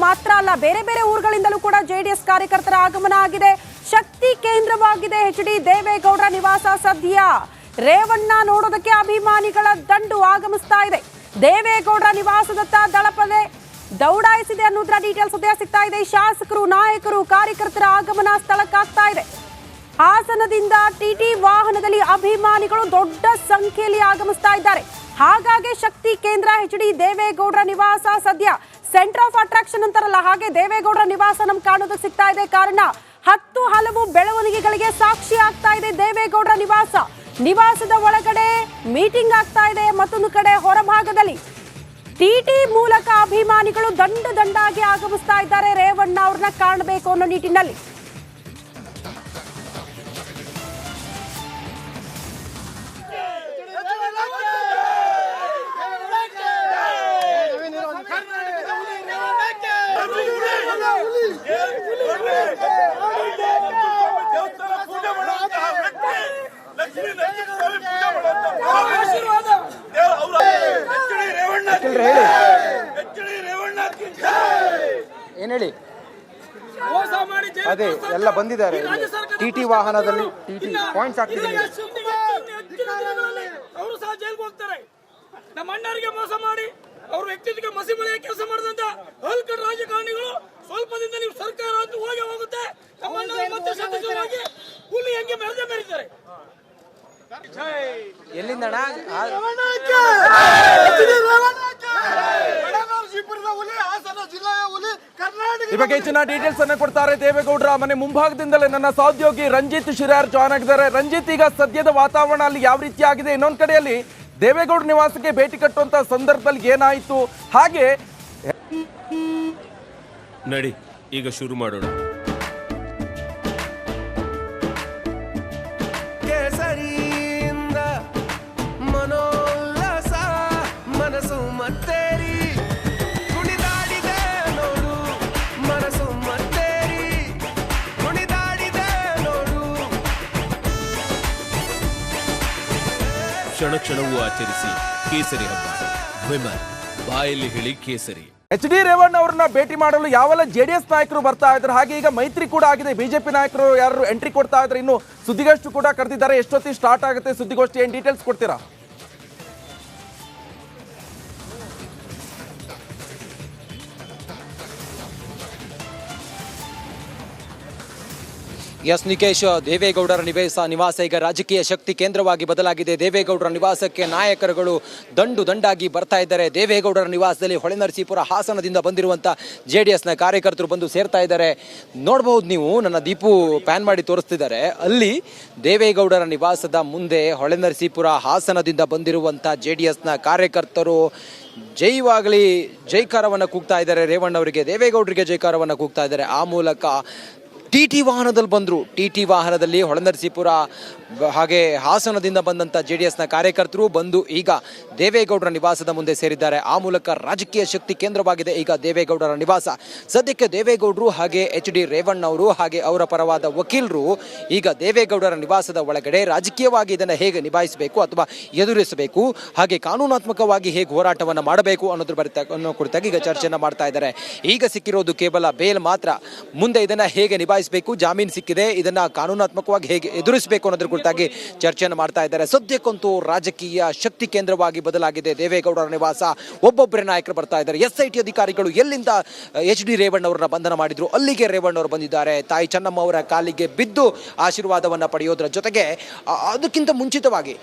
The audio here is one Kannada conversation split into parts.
ಮಾತ್ರ ಅಲ್ಲ, ಬೇರೆ ಬೇರೆ ಊರುಗಳಿಂದಲೂ ಕೂಡ ಜೆಡಿಎಸ್ ಕಾರ್ಯಕರ್ತರ ಆಗಮನ ಆಗಿದೆ. ಶಕ್ತಿ ಕೇಂದ್ರವಾಗಿದೆ ಎಚ್.ಡಿ. ದೇವೇಗೌಡರ ನಿವಾಸ. ಸದ್ಯ ರೇವಣ್ಣ ನೋಡೋದಕ್ಕೆ ಅಭಿಮಾನಿಗಳ ದಂಡು ಆಗಮಿಸ್ತಾ ಇದೆ. ದೇವೇಗೌಡರ ನಿವಾಸದತ್ತ ದಳಪದೆ ದೌಡಾಯಿಸಿದೆ ಅನ್ನೋದ್ರ ಡೀಟೇಲ್ಸ್ ಸದ್ಯ ಸಿಗ್ತಾ ಇದೆ. ಶಾಸಕರು, ನಾಯಕರು, ಕಾರ್ಯಕರ್ತರ ಆಗಮನ ಸ್ಥಳಕ್ಕಾಗ್ತಾ ಇದೆ. ಹಾಸನದಿಂದ ಟಿಟಿ ವಾಹನದಲ್ಲಿ ಅಭಿಮಾನಿಗಳು ದೊಡ್ಡ ಸಂಖ್ಯೆಯಲ್ಲಿ ಆಗಮಿಸ್ತಾ ಇದ್ದಾರೆ. ಹಾಗಾಗಿ ಶಕ್ತಿ ಕೇಂದ್ರ ಎಚ್.ಡಿ. ದೇವೇಗೌಡರ ನಿವಾಸ ಸದ್ಯ ಸೆಂಟರ್ ಆಫ್ ಅಟ್ರಾಕ್ಷನ್ ಅಂತಾರಲ್ಲ, ಹಾಗೆ ದೇವೇಗೌಡರ ನಿವಾಸ ನಮ್ಗೆ ಕಾಣೋದಕ್ಕೆ ಸಿಗ್ತಾ ಇದೆ. ಕಾರಣ 10 ಹಲವು ಬೆಳವಣಿಗೆಗಳಿಗೆ ಸಾಕ್ಷಿ ಆಗ್ತಾ ಇದೆ ದೇವೇಗೌಡರ ನಿವಾಸ. ನಿವಾಸದ ಒಳಗಡೆ ಮೀಟಿಂಗ್ ಆಗ್ತಾ ಇದೆ. ಮತ್ತೊಂದು ಕಡೆ ಹೊರಭಾಗದಲ್ಲಿ ಟಿಟಿ ಮೂಲಕ ಅಭಿಮಾನಿಗಳು ದಂಡಾಗಿ ಆಗಮಿಸ್ತಾ ಇದ್ದಾರೆ. ರೇವಣ್ಣ ಅವ್ರನ್ನ ಕಾಣಬೇಕು ಅನ್ನೋ ನಿಟ್ಟಿನಲ್ಲಿ ಏನ್ ಹೇಳಿ, ಅದೇ ಎಲ್ಲ ಬಂದಿದ್ದಾರೆ. ಟಿಟಿ ವಾಹನದಲ್ಲಿ ಟಿಟಿ ಪಾಯಿಂಟ್ಸ್ ಆಗ್ತಿದೆ. ಅವರು ಸಹ ಜೈಲ್ಗೆ ಹೋಗ್ತಾರೆ. ನಮ್ಮ ಅಣ್ಣರಿಗೆ ಮೋಸ ಮಾಡಿ ಅವ್ರ ವ್ಯಕ್ತಿತ್ವಕ್ಕೆ ಮಸಿ ಮಳೆಯ ಕೆಲಸ ಮಾಡಿದಂತ ಹಲ್ಕಡ್ ರಾಜಕಾರಣಿಗಳು ಸ್ವಲ್ಪ ದಿನದಲ್ಲಿ ಸರ್ಕಾರ ಅಂತೂ ಹೋಗಿ ಹೋಗುತ್ತೆ. ನಮ್ಮ ಅಣ್ಣ ಮತ್ತೆ ಸದಸ್ಯರಾಗಿ ಹುಲಿ ಹೆಂಗೆ ಮೆರೆದಿದ್ದಾರೆ. ಎಲ್ಲಿಂದ ಈ ಬಗ್ಗೆ ಹೆಚ್ಚಿನ ಡೀಟೇಲ್ಸ್ ಅನ್ನ ಕೊಡ್ತಾರೆ ದೇವೇಗೌಡರ ಮನೆ ಮುಂಭಾಗದಿಂದಲೇ ನನ್ನ ಸಹೋದ್ಯೋಗಿ ರಂಜಿತ್ ಶಿರಾರ್ ಜಾಯ್ನ್ ಆಗಿದ್ದಾರೆ. ರಂಜಿತ್, ಈಗ ಸದ್ಯದ ವಾತಾವರಣ ಅಲ್ಲಿ ಯಾವ ರೀತಿ ಆಗಿದೆ? ಇನ್ನೊಂದ್ ಕಡೆಯಲ್ಲಿ ದೇವೇಗೌಡ ನಿವಾಸಕ್ಕೆ ಭೇಟಿ ಕಟ್ಟುವಂತ ಸಂದರ್ಭದಲ್ಲಿ ಏನಾಯ್ತು? ಹಾಗೆ ನಡಿ ಈಗ ಶುರು ಮಾಡೋಣ. ಕೇಸರಿಯಿಂದ ಮನೋಲ್ಲಾಸ ಮನಸ್ಸು ಮತ್ತೇರಿ ಕುಣಿದಾಡಿದೆ ನೋಡು, ಮನಸ್ಸು ಮತ್ತೇರಿ ಕುಣಿದಾಡಿದೆ ನೋಡು. ಕ್ಷಣ ಕ್ಷಣವೂ ಆಚರಿಸಿ ಕೇಸರಿ ಹಬ್ಬ. ವಿಮಲ್ ಬಾಯಲ್ಲಿ ಹೇಳಿ ಕೇಸರಿ. ಎಚ್.ಡಿ. ರೇವಣ್ಣ ಅವರನ್ನ ಭೇಟಿ ಮಾಡಲು ಯಾವೆಲ್ಲ ಜೆಡಿಎಸ್ ನಾಯಕರು ಬರ್ತಾ ಇದ್ದಾರೆ. ಹಾಗೆ ಈಗ ಮೈತ್ರಿ ಕೂಡ ಆಗಿದೆ. ಬಿಜೆಪಿ ನಾಯಕರು ಯಾರು ಎಂಟ್ರಿ ಕೊಡ್ತಾ ಇದ್ದಾರೆ. ಇನ್ನು ಸುದ್ದಿಗೋಷ್ಠಿ ಕೂಡ ಕರೆದಿದ್ದಾರೆ. ಎಷ್ಟೊತ್ತಿಗೆ ಸ್ಟಾರ್ಟ್ ಆಗುತ್ತೆ ಸುದ್ದಿಗೋಷ್ಠಿ? ಏನ್ ಡೀಟೇಲ್ಸ್ ಕೊಡ್ತೀರಾ? ಎಸ್ ನಿಕೇಶ್, ದೇವೇಗೌಡರ ನಿವಾಸ ಈಗ ರಾಜಕೀಯ ಶಕ್ತಿ ಕೇಂದ್ರವಾಗಿ ಬದಲಾಗಿದೆ. ದೇವೇಗೌಡರ ನಿವಾಸಕ್ಕೆ ನಾಯಕರುಗಳು ದಂಡಾಗಿ ಬರ್ತಾ ಇದ್ದಾರೆ. ದೇವೇಗೌಡರ ನಿವಾಸದಲ್ಲಿ ಹೊಳೆನರಸೀಪುರ ಹಾಸನದಿಂದ ಬಂದಿರುವಂಥ JDSನ ಕಾರ್ಯಕರ್ತರು ಬಂದು ಸೇರ್ತಾ ಇದ್ದಾರೆ. ನೋಡ್ಬಹುದು ನೀವು, ನನ್ನ ದೀಪು ಪ್ಯಾನ್ ಮಾಡಿ ತೋರಿಸ್ತಿದ್ದಾರೆ. ಅಲ್ಲಿ ದೇವೇಗೌಡರ ನಿವಾಸದ ಮುಂದೆ ಹೊಳೆನರಸೀಪುರ ಹಾಸನದಿಂದ ಬಂದಿರುವಂಥ JDSನ ಕಾರ್ಯಕರ್ತರು ಜೈವಾಗಲಿ ಜೈಕಾರವನ್ನು ಕೂಗ್ತಾ ಇದ್ದಾರೆ. ರೇವಣ್ಣವರಿಗೆ, ದೇವೇಗೌಡರಿಗೆ ಜೈಕಾರವನ್ನು ಕೂಗ್ತಾ ಇದ್ದಾರೆ. ಆ ಮೂಲಕ ಟಿಟಿ ವಾಹನದಲ್ಲಿ ಬಂದರು. ಟಿಟಿ ವಾಹನದಲ್ಲಿ ಹೊಳೆನರಸೀಪುರ ಹಾಗೆ ಹಾಸನದಿಂದ ಬಂದಂಥ JDSನ ಕಾರ್ಯಕರ್ತರು ಬಂದು ಈಗ ದೇವೇಗೌಡರ ನಿವಾಸದ ಮುಂದೆ ಸೇರಿದ್ದಾರೆ. ಆ ಮೂಲಕ ರಾಜಕೀಯ ಶಕ್ತಿ ಕೇಂದ್ರವಾಗಿದೆ ಈಗ ದೇವೇಗೌಡರ ನಿವಾಸ. ಸದ್ಯಕ್ಕೆ ದೇವೇಗೌಡರು ಹಾಗೆ ಎಚ್.ಡಿ. ರೇವಣ್ಣ ಅವರು ಹಾಗೆ ಅವರ ಪರವಾದ ವಕೀಲರು ಈಗ ದೇವೇಗೌಡರ ನಿವಾಸದ ಒಳಗಡೆ ರಾಜಕೀಯವಾಗಿ ಇದನ್ನು ಹೇಗೆ ನಿಭಾಯಿಸಬೇಕು ಅಥವಾ ಎದುರಿಸಬೇಕು, ಹಾಗೆ ಕಾನೂನಾತ್ಮಕವಾಗಿ ಹೇಗೆ ಹೋರಾಟವನ್ನು ಮಾಡಬೇಕು ಅನ್ನೋ ಕುರಿತಾಗಿ ಈಗ ಚರ್ಚೆಯನ್ನು ಮಾಡ್ತಾ ಇದ್ದಾರೆ. ಈಗ ಸಿಕ್ಕಿರೋದು ಕೇವಲ ಬೇಲ್ ಮಾತ್ರ. ಮುಂದೆ ಇದನ್ನು ಹೇಗೆ ನಿಭಾಯಿಸಬೇಕು, ಜಾಮೀನು ಸಿಕ್ಕಿದೆ, ಇದನ್ನು ಕಾನೂನಾತ್ಮಕವಾಗಿ ಹೇಗೆ ಎದುರಿಸಬೇಕು ಅನ್ನೋದ್ರ ಕುರಿತಾಗಿ ಚರ್ಚೆಯನ್ನು ಮಾಡ್ತಾ ಇದ್ದಾರೆ. ಸದ್ಯಕ್ಕಂತೂ ರಾಜಕೀಯ ಶಕ್ತಿ ಕೇಂದ್ರವಾಗಿ ಬದಲಾಗಿದೆ ದೇವೇಗೌಡರ ನಿವಾಸ. ಒಬ್ಬೊಬ್ಬರೇ ನಾಯಕರು ಬರ್ತಾ ಇದ್ದಾರೆ. SIT ಅಧಿಕಾರಿಗಳು ಎಲ್ಲಿಂದ ಎಚ್.ಡಿ. ರೇವಣ್ಣ ಅವರನ್ನ ಬಂಧನ ಮಾಡಿದ್ರು ಅಲ್ಲಿಗೆ ರೇವಣ್ಣ ಅವರು ಬಂದಿದ್ದಾರೆ. ತಾಯಿ ಚೆನ್ನಮ್ಮ ಅವರ ಕಾಲಿಗೆ ಬಿದ್ದು ಆಶೀರ್ವಾದವನ್ನು ಪಡೆಯೋದ್ರ ಜೊತೆಗೆ ಅದಕ್ಕಿಂತ ಮುಂಚಿತವಾಗಿ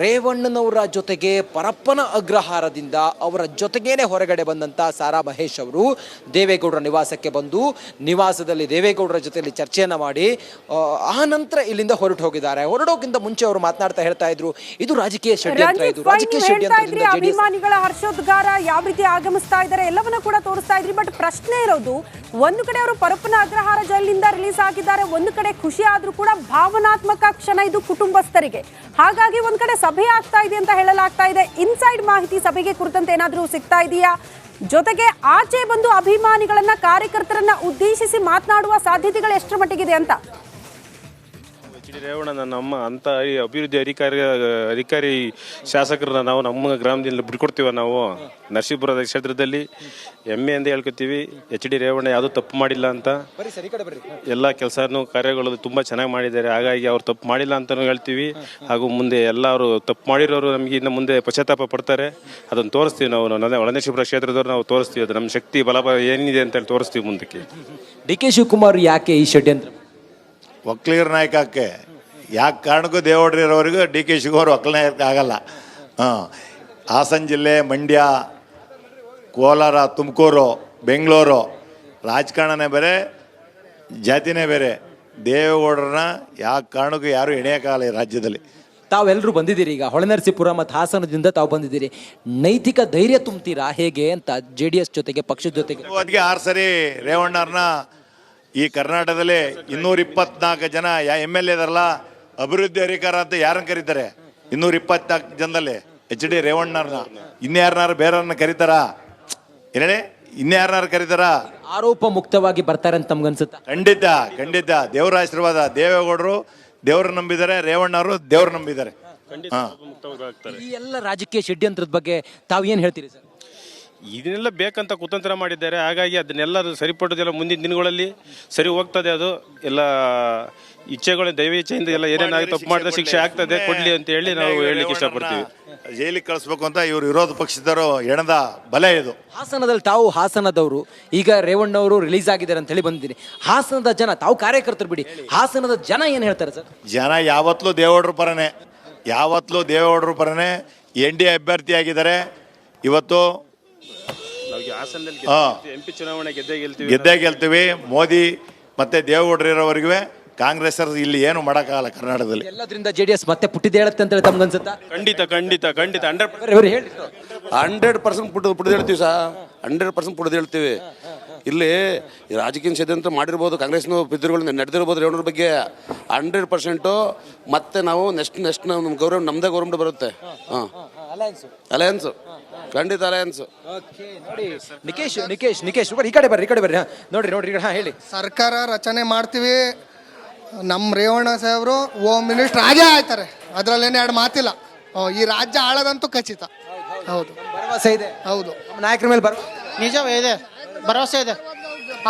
ರೇವಣ್ಣನವರ ಜೊತೆಗೆ ಪರಪ್ಪನ ಅಗ್ರಹಾರದಿಂದ ಅವರ ಜೊತೆಗೇನೆ ಹೊರಗಡೆ ಬಂದಂಥ ಸಾರಾ ಮಹೇಶ್ ಅವರು ದೇವೇಗೌಡರ ನಿವಾಸಕ್ಕೆ ಬಂದು ನಿವಾಸದಲ್ಲಿ ದೇವೇಗೌಡರ ಜೊತೆಯಲ್ಲಿ ಚರ್ಚೆಯನ್ನು ಮಾಡಿ ಆ ನಂತರ ಇಲ್ಲಿಂದ ಹೊರಟು ಹೋಗಿದ್ದಾರೆ. ಹೊರಡೋಕ್ಕಿಂತ ಮುಂಚೆ ಅವರು ಮಾತನಾಡ್ತಾ ಹೇಳ್ತಾ ಇದ್ರು, ಇದು ರಾಜಕೀಯ ಷಡ್ಯಂತ್ರ. ಇದು ರಾಜಕೀಯ ಷಡ್ಯಂತ್ರ. ಅಭಿಮಾನಿಗಳ ಹರ್ಷೋದ್ಗಾರ ಯಾವ ರೀತಿ ಆಗಮಿಸ್ತಾ ಇದ್ದಾರೆ ಎಲ್ಲವನ್ನ ಕೂಡ ತೋರಿಸ್ತಾ ಇದ್ರಿ. ಬಟ್ ಪ್ರಶ್ನೆ ಇರೋದು, ಒಂದು ಕಡೆ ಅವರು ಪರಪ್ಪನ ಅಗ್ರಹಾರ ಜೈಲಿನಿಂದ ರಿಲೀಸ್ ಆಗಿದ್ದಾರೆ, ಒಂದು ಕಡೆ ಖುಷಿ ಆದ್ರೂ ಕೂಡ ಭಾವನಾತ್ಮಕ ಕ್ಷಣ ಇದು ಕುಟುಂಬಸ್ಥರಿಗೆ. ಹಾಗಾಗಿ ಒಂದ್ ಕಡೆ ಸಭೆ ಆಗ್ತಾ ಇದೆ ಅಂತ ಹೇಳಲಾಗ್ತಾ ಇದೆ. ಇನ್ಸೈಡ್ ಮಾಹಿತಿ ಸಭೆಗೆ ಕುರಿತಂತೆ ಏನಾದ್ರೂ ಸಿಗ್ತಾ ಇದೆಯಾ? ಜೊತೆಗೆ ಆಚೆ ಬಂದು ಅಭಿಮಾನಿಗಳನ್ನ ಕಾರ್ಯಕರ್ತರನ್ನ ಉದ್ದೇಶಿಸಿ ಮಾತನಾಡುವ ಸಾಧ್ಯತೆಗಳು ಎಷ್ಟರ ಮಟ್ಟಿಗಿದೆ ಅಂತ? ರೇವಣ್ಣ ನಮ್ಮ ಅಂತ ಈ ಅಭಿವೃದ್ಧಿ ಅಧಿಕಾರಿ ಶಾಸಕರನ್ನ ನಾವು ನಮ್ಮ ಗ್ರಾಮದಿಂದ ಬಿಟ್ಕೊಡ್ತೀವ. ನಾವು ನರಸೀಪುರದ ಕ್ಷೇತ್ರದಲ್ಲಿ ಹೆಮ್ಮೆಯಿಂದ ಹೇಳ್ಕೊತೀವಿ, ಎಚ್ ಡಿ ರೇವಣ್ಣ ಯಾವುದೂ ತಪ್ಪು ಮಾಡಿಲ್ಲ ಅಂತ. ಎಲ್ಲ ಕೆಲಸನೂ ಕಾರ್ಯಗಳು ತುಂಬ ಚೆನ್ನಾಗಿ ಮಾಡಿದ್ದಾರೆ. ಹಾಗಾಗಿ ಅವ್ರು ತಪ್ಪು ಮಾಡಿಲ್ಲ ಅಂತಲೂ ಹೇಳ್ತೀವಿ. ಹಾಗೂ ಮುಂದೆ ಎಲ್ಲರೂ ತಪ್ಪು ಮಾಡಿರೋರು ನಮಗೆ ಇನ್ನು ಮುಂದೆ ಪಶ್ಚಾತ್ತಾಪ ಪಡ್ತಾರೆ, ಅದನ್ನು ತೋರಿಸ್ತೀವಿ. ನಾವು ಒಳನರಸೀಪುರ ಕ್ಷೇತ್ರದವ್ರು ನಾವು ತೋರಿಸ್ತೀವಿ, ಅದು ನಮ್ಮ ಶಕ್ತಿ ಬಲ ಏನಿದೆ ಅಂತೇಳಿ ತೋರಿಸ್ತೀವಿ ಮುಂದಕ್ಕೆ. ಡಿ ಕೆ ಶಿವಕುಮಾರ್ ಯಾಕೆ ಈ ಷಡ್ಯಂತ್ರ? ಒಕ್ಕಲಿಗರ ನಾಯಕಕ್ಕೆ ಯಾಕೆ ಕಾರಣಕ್ಕೂ ದೇವೇಗೌಡರವರೆಗೂ ಡಿ ಕೆ ಶಿವಕುಮಾರ್ ಒಕ್ಕಲಿಗ ಆಗಲ್ಲ. ಹಾಸನ ಜಿಲ್ಲೆ, ಮಂಡ್ಯ, ಕೋಲಾರ, ತುಮಕೂರು, ಬೆಂಗಳೂರು ರಾಜಕಾರಣನೇ ಬೇರೆ, ಜಾತಿನೇ ಬೇರೆ. ದೇವೇಗೌಡರನ್ನ ಯಾವ ಕಾರಣಕ್ಕೂ ಯಾರು ಎಣೆಯೋಕ್ಕಾಗಲ್ಲ ಈ ರಾಜ್ಯದಲ್ಲಿ. ತಾವೆಲ್ಲರೂ ಬಂದಿದ್ದೀರಿ, ಈಗ ಹೊಳೆನರಸೀಪುರ ಮತ್ತು ಹಾಸನದಿಂದ ತಾವು ಬಂದಿದ್ದೀರಿ. ನೈತಿಕ ಧೈರ್ಯ ತುಂಬ್ತೀರಾ ಹೇಗೆ ಅಂತ JDS ಜೊತೆಗೆ, ಪಕ್ಷದ ಜೊತೆಗೆ? ಅದಕ್ಕೆ 6 ಸರಿ ರೇವಣ್ಣವ್ರನ್ನ ಈ ಕರ್ನಾಟಕದಲ್ಲಿ 224 ಜನ MLA ಇದಾರಲ್ಲ, ಅಭಿವೃದ್ಧಿ ಅಧಿಕಾರ ಅಂತ ಯಾರನ್ನ ಕರೀತಾರೆ? 224 ಜನದಲ್ಲಿ ಎಚ್ ಡಿ ರೇವಣ್ಣವ್ರನ್ನ. ಇನ್ಯಾರನ್ನಾರು ಬೇರೆಯವ್ರನ್ನ ಕರೀತಾರ? ಏನೇ ಇನ್ಯಾರನ್ನಾರು ಕರೀತಾರ? ಆರೋಪ ಮುಕ್ತವಾಗಿ ಬರ್ತಾರೆ ಅಂತ ತಮ್ಗನ್ಸುತ್ತಾ? ಖಂಡಿತ ಖಂಡಿತ. ದೇವರ ಆಶೀರ್ವಾದ. ದೇವೇಗೌಡರು ದೇವ್ರ ನಂಬಿದ್ದಾರೆ, ರೇವಣ್ಣವರು ದೇವ್ರ ನಂಬಿದ್ದಾರೆ. ಈ ಎಲ್ಲ ರಾಜಕೀಯ ಷಡ್ಯಂತ್ರದ ಬಗ್ಗೆ ತಾವು ಏನು ಹೇಳ್ತೀರಿ ಸರ್? ಇದನ್ನೆಲ್ಲ ಬೇಕಂತ ಕುತಂತ್ರ ಮಾಡಿದ್ದಾರೆ. ಹಾಗಾಗಿ ಅದನ್ನೆಲ್ಲ ಸರಿಪಟ್ಟದೆಲ್ಲ ಮುಂದಿನ ದಿನಗಳಲ್ಲಿ ಸರಿ ಹೋಗ್ತದೆ. ಅದು ಎಲ್ಲ ಇಚ್ಛೆಗಳು ದೈವ ಇಚ್ಛೆಯಿಂದ ಎಲ್ಲ ಏನೇನಾಗಿ ತಪ್ಪು ಮಾಡಿದ ಶಿಕ್ಷೆ ಆಗ್ತದೆ, ಕೊಡ್ಲಿ ಅಂತ ಹೇಳಿ ನಾವು ಹೇಳಲಿಕ್ಕೆ ಇಷ್ಟಪಡ್ತೀವಿ. ಜೈಲಿಗೆ ಕಳಿಸ್ಬೇಕು ಅಂತ ಇವರು ವಿರೋಧ ಪಕ್ಷದವರು ಎಣದ ಬಲೆ ಇದು. ಹಾಸನದಲ್ಲಿ ತಾವು ಹಾಸನದವರು, ಈಗ ರೇವಣ್ಣವರು ರಿಲೀಸ್ ಆಗಿದ್ದಾರೆ ಅಂತ ಹೇಳಿ ಬಂದಿದ್ದೀನಿ. ಹಾಸನದ ಜನ, ತಾವು ಕಾರ್ಯಕರ್ತರು ಬಿಡಿ, ಹಾಸನದ ಜನ ಏನು ಹೇಳ್ತಾರೆ ಸರ್? ಜನ ಯಾವತ್ತಲೂ ದೇವೇಗೌಡರ ಪರನೇ, ಯಾವತ್ತಲೂ ದೇವೇಗೌಡರ ಪರನೇ. NDA ಅಭ್ಯರ್ಥಿ ಆಗಿದ್ದಾರೆ. ಇವತ್ತು MP ಚುನಾವಣೆ ಗೆದ್ದೇ ಗೆಲ್ತೀವಿ. ಮೋದಿ ಮತ್ತೆ ದೇವೇಗೌಡರು ಇರೋವರೆಗೂ ಕಾಂಗ್ರೆಸ್ ಇಲ್ಲಿ ಏನು ಮಾಡೋಕ್ಕಾಗಲ್ಲ ಕರ್ನಾಟಕದಲ್ಲಿ. ಎಲ್ಲದರಿಂದ JDS ಮತ್ತೆ ಪುಟ್ಟಿದ್ದು ಹೇಳುತ್ತೆ ಅಂತ ಹೇಳಿ ತಮ್ಗನ್ಸುತ್ತಾ? ಖಂಡಿತ ಖಂಡಿತ ಖಂಡಿತ 100% ಪುಟ್ಟಿದ್ದು ಹೇಳ್ತೀವಿ ಸರ್. 100% ಪುಟ್ಟಿದ್ದು ಹೇಳ್ತೀವಿ. ಇಲ್ಲಿ ರಾಜಕೀಯ ಷಡ್ಯಂತ್ರ ಮಾಡಿರ್ಬೋದು, ಕಾಂಗ್ರೆಸ್ನ ಬಿದ್ದಿರುಗಳು ನಡೆದಿರ್ಬೋದು ರೇವಣ್ಣರ ಬಗ್ಗೆ. 100% ಮತ್ತೆ ನಾವು ನೆಕ್ಸ್ಟ್ ನಮ್ಮ ಗೌರ್ಮೆಂಟ್, ನಮ್ಮದೇ ಗೌರ್ಮೆಂಟ್ ಬರುತ್ತೆ. ಅಲಯನ್ಸ್, ಖಂಡಿತ ಅಲಯನ್ಸ್. ನೋಡಿ ನಿಕೇಶ್ ಈ ಕಡೆ ಬರ್ರಿ. ನೋಡ್ರಿ ಹೇಳಿ. ಸರ್ಕಾರ ರಚನೆ ಮಾಡ್ತೀವಿ. ನಮ್ಮ ರೇವಣ್ಣ ಸಾಹೇಬರು ಹೋಮ್ ಮಿನಿಸ್ಟರ್ ಆಗೇ ಆಯ್ತಾರೆ, ಅದರಲ್ಲೇನೇ 2 ಮಾತಿಲ್ಲ. ಈ ರಾಜ್ಯ ಆಳದಂತೂ ಖಚಿತ. ಹೌದು, ಭರವಸೆ ಇದೆ. ಹೌದು, ನಮ್ಮ ನಾಯಕರ ಮೇಲೆ ನಿಜವೇ ಇದೆ, ಭರವಸೆ ಇದೆ,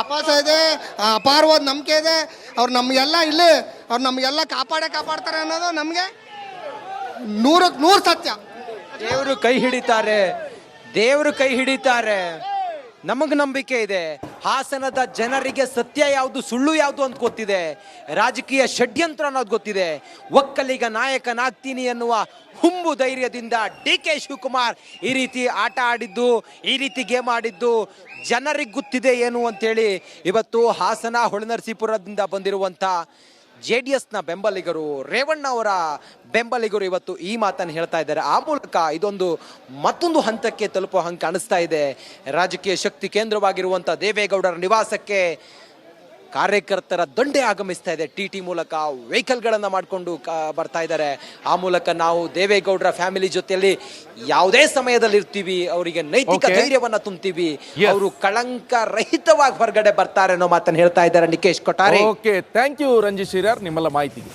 ಅಪಾಸ ಇದೆ, ಅಪಾರವಾದ ನಂಬಿಕೆ ಇದೆ. ಅವ್ರು ನಮಗೆಲ್ಲ ಇಲ್ಲಿ ಅವ್ರು ನಮಗೆಲ್ಲ ಕಾಪಾಡ್ತಾರೆ ಅನ್ನೋದು ನಮಗೆ 100% ಸತ್ಯ. ದೇವರು ಕೈ ಹಿಡಿತಾರೆ. ನಮಗೆ ನಂಬಿಕೆ ಇದೆ. ಹಾಸನದ ಜನರಿಗೆ ಸತ್ಯ ಯಾವುದು, ಸುಳ್ಳು ಯಾವುದು ಅಂತ ಗೊತ್ತಿದೆ. ರಾಜಕೀಯ ಷಡ್ಯಂತ್ರ ಅನ್ನೋದು ಗೊತ್ತಿದೆ. ಒಕ್ಕಲಿಗ ನಾಯಕನಾಗ್ತೀನಿ ಎನ್ನುವ ಹುಂಬು ಧೈರ್ಯದಿಂದ DK ಶಿವಕುಮಾರ್ ಈ ರೀತಿ ಆಟ ಆಡಿದ್ದು, ಈ ರೀತಿ ಗೇಮ್ ಆಡಿದ್ದು ಜನರಿಗೆ ಗೊತ್ತಿದೆ ಏನು ಅಂತೇಳಿ ಇವತ್ತು ಹಾಸನ ಹೊಳೆನರಸೀಪುರದಿಂದ ಬಂದಿರುವಂಥ JDSನ ಬೆಂಬಲಿಗರು, ರೇವಣ್ಣ ಅವರ ಬೆಂಬಲಿಗರು ಇವತ್ತು ಈ ಮಾತನ್ನು ಹೇಳ್ತಾ ಇದ್ದಾರೆ. ಆ ಮೂಲಕ ಇದೊಂದು ಮತ್ತೊಂದು ಹಂತಕ್ಕೆ ತಲುಪುವ ಹಂಗೆ ಕಾಣಿಸ್ತಾ ಇದೆ. ರಾಜಕೀಯ ಶಕ್ತಿ ಕೇಂದ್ರವಾಗಿರುವಂಥ ದೇವೇಗೌಡರ ನಿವಾಸಕ್ಕೆ ಕಾರ್ಯಕರ್ತರ ದಂಡೆ ಆಗಮಿಸ್ತಾ ಇದೆ. TT ಮೂಲಕ ವೆಹಿಕಲ್ಗಳನ್ನು ಮಾಡಿಕೊಂಡು ಬರ್ತಾ ಇದ್ದಾರೆ. ಆ ಮೂಲಕ ನಾವು ದೇವೇಗೌಡರ ಫ್ಯಾಮಿಲಿ ಜೊತೆಯಲ್ಲಿ ಯಾವುದೇ ಸಮಯದಲ್ಲಿ ಇರ್ತೀವಿ, ಅವರಿಗೆ ನೈತಿಕ ಧೈರ್ಯವನ್ನ ತುಂಬ್ತೀವಿ, ಅವರು ಕಳಂಕ ರಹಿತವಾಗಿ ಹೊರಗಡೆ ಬರ್ತಾರೆ ಅನ್ನೋ ಮಾತನ್ನು ಹೇಳ್ತಾ ಇದ್ದಾರೆ Nikesh Kothari. Okay, thank you Ranjith Shirar ನಿಮ್ಮೆಲ್ಲ ಮಾಹಿತಿಗೆ.